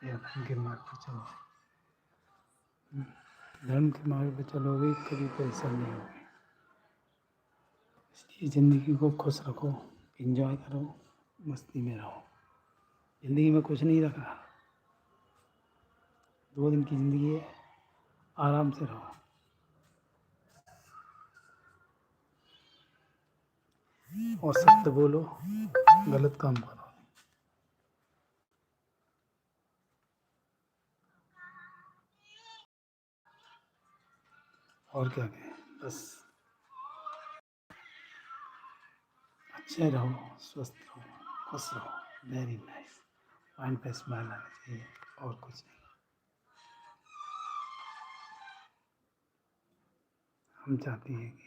या धर्म के मार्ग पर चलो। धर्म के मार्ग पर चलोगे कभी परेशानी नहीं होगी। इसलिए ज़िंदगी को खुश रखो, एंजॉय करो, मस्ती में रहो। ज़िंदगी में कुछ नहीं रखा, 2 दिन की ज़िंदगी है, आराम से रहो। और सत्य बोलो, गलत काम करो। और क्या कहें, बस अच्छे रहो, स्वस्थ रहो, खुश रहो। Very nice. माइंड पे स्माइल आना चाहिए और कुछ नहीं। हम चाहते हैं कि